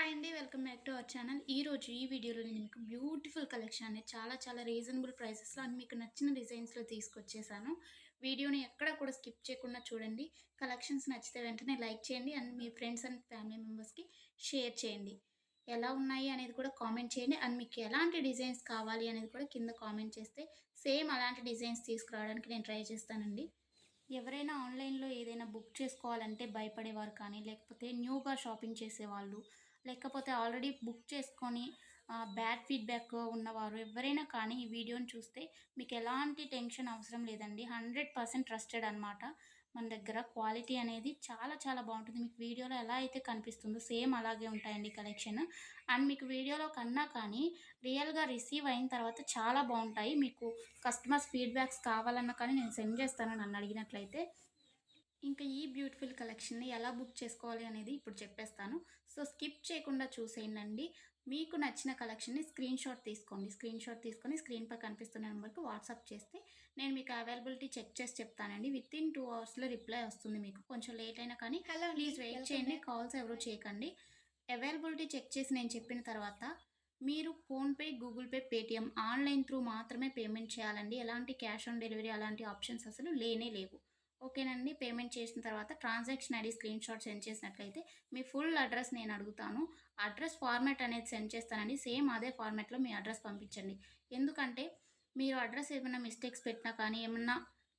Hi అండి. Welcome back to our channel. ఈరోజు ఈ వీడియోలో నేను మీకు బ్యూటిఫుల్ కలెక్షన్ అనేది చాలా రీజనబుల్ ప్రైసెస్‌లో అండ్ మీకు నచ్చిన డిజైన్స్‌లో తీసుకొచ్చేసాను. వీడియోని ఎక్కడ కూడా స్కిప్ చేయకుండా చూడండి. కలెక్షన్స్ నచ్చితే వెంటనే లైక్ చేయండి and me friends and family మెంబర్స్‌కి షేర్ చేయండి. ఎలా ఉన్నాయి అనేది కూడా కామెంట్ చేయండి. అండ్ మీకు ఎలాంటి డిజైన్స్ కావాలి అనేది కూడా కింద కామెంట్ చేస్తే సేమ్ అలాంటి డిజైన్స్ తీసుకురావడానికి నేను ట్రై చేస్తానండి. ఎవరైనా ఆన్‌లైన్‌లో ఏదైనా బుక్ చేసుకోవాలంటే భయపడేవారు కానీ, లేకపోతే న్యూగా షాపింగ్ చేసేవాళ్ళు, లేకపోతే ఆల్రెడీ బుక్ చేసుకొని బ్యాడ్ ఫీడ్‌బ్యాక్ ఉన్నవారు ఎవ్వరైనా కానీ ఈ వీడియోని చూస్తే మీకెలాంటి టెన్షన్ అవసరం లేదండి. 100% ట్రస్టెడ్ అనమాట. మన దగ్గర క్వాలిటీ అనేది చాలా బావుంటుంది. మీకు వీడియోలో ఎలా అయితే కనిపిస్తుందో సేమ్ అలాగే ఉంటాయండి కలెక్షన్. అండ్ మీకు వీడియోలో కన్నా కానీ రియల్‌గా రిసీవ్ అయిన తర్వాత చాలా బావుంటాయి. మీకు కస్టమర్స్ ఫీడ్‌బ్యాక్స్ కావాలన్నా కానీ నేను సెండ్ చేస్తాను నన్నడిగినట్లయితే. ఇంకా ఈ బ్యూటిఫుల్ కలెక్షన్‌ని ఎలా బుక్ చేసుకోవాలి అనేది ఇప్పుడు చెప్పేస్తాను. సో, స్కిప్ చేయకుండా చూసేయండండి. మీకు నచ్చిన కలెక్షన్‌ని స్క్రీన్‌షాట్ తీసుకోండి. స్క్రీన్‌షాట్ తీసుకొని స్క్రీన్‌పై కనిపిస్తున్న నంబర్‌కి వాట్సాప్ చేస్తే నేను మీకు అవైలబిలిటీ చెక్ చేసి చెప్తానండి. వితిన్ 2 అవర్స్‌లో రిప్లై వస్తుంది మీకు. కొంచెం లేట్ అయినా కానీ హలో అండి. ప్లీజ్ వెయిట్ వెల్కమ్ చేయండి. బ్యాక్. కాల్స్ ఎవరు చేయకండి. అవైలబిలిటీ చెక్ చేసి నేను చెప్పిన తర్వాత మీరు PhonePe, Google pay, Paytm online through మాత్రమే పేమెంట్ చేయాలండి. ఎలాంటి క్యాష్ ఆన్ డెలివరీ అలాంటి ఆప్షన్స్ అసలు లేనే లేవు. ఓకేనండి. పేమెంట్ చేసిన తర్వాత ట్రాన్సాక్షన్ ఐడీ స్క్రీన్‌షాట్ సెండ్ చేసినట్లయితే మీ ఫుల్ అడ్రెస్ నేను అడుగుతాను. అడ్రెస్ ఫార్మాట్ అనేది సెండ్ చేస్తానండి. సేమ్ అదే ఫార్మాట్‌లో మీ అడ్రెస్ పంపించండి. ఎందుకంటే మీరు అడ్రెస్ ఏమైనా మిస్టేక్స్ పెట్టినా కానీ, ఏమన్నా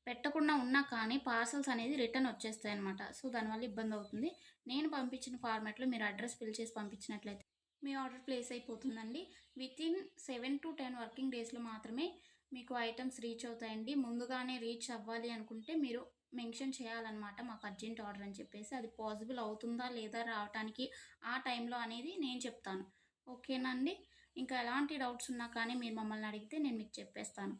పెట్టకుండా ఉన్నా కానీ పార్సెల్స్ అనేది రిటర్న్ వచ్చేస్తాయన్నమాట. సో, దానివల్ల ఇబ్బందవుతుంది. నేను పంపించిన ఫార్మాట్‌లో మీరు అడ్రెస్ ఫిల్ చేసి పంపించినట్లయితే మీ ఆర్డర్ ప్లేస్ అయిపోతుందండి. వితిన్ 7-10 వర్కింగ్ డేస్‌లో మాత్రమే మీకు ఐటెమ్స్ రీచ్ అవుతాయండి. ముందుగానే రీచ్ అవ్వాలి అనుకుంటే మీరు మెన్షన్ చేయాలన్నమాట. మాకు అర్జెంట్ ఆర్డర్ అని చెప్పేసి. అది పాసిబుల్ అవుతుందా లేదా రావటానికి ఆ టైంలో అనేది నేను చెప్తాను. ఓకేనా అండి? ఇంకా ఎలాంటి డౌట్స్ ఉన్నా కానీ మీరు మమ్మల్ని అడిగితే నేను మీకు చెప్పేస్తాను.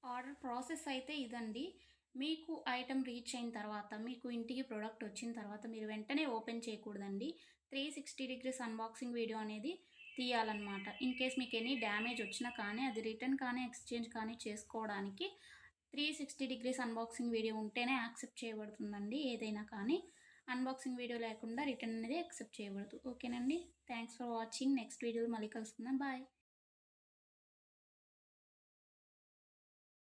ఆర్డర్ ప్రాసెస్ అయితే ఇదండి. మీకు ఐటెమ్ రీచ్ అయిన తర్వాత, మీకు ఇంటికి ప్రొడక్ట్ వచ్చిన తర్వాత మీరు వెంటనే ఓపెన్ చేయకూడదండి. 360 డిగ్రీస్ అన్బాక్సింగ్ వీడియో అనేది తీయాలన్నమాట. ఇన్ కేస్ మీకు ఎనీ డ్యామేజ్ వచ్చినా కానీ, అది రిటర్న్ కానీ, ఎక్స్‌చేంజ్ కానీ చేసుకోవడానికి 360 డిగ్రీస్ అన్బాక్సింగ్ వీడియో ఉంటేనే యాక్సెప్ట్ చేయబడుతుందండి ఏదైనా కానీ. అన్బాక్సింగ్ వీడియో లేకుండా రిటర్న్ అనేది యాక్సెప్ట్ చేయబడదు. ఓకేనండి. Thanks for watching. నెక్స్ట్ వీడియోలో మళ్ళీ కలుసుకుందాం. బాయ్.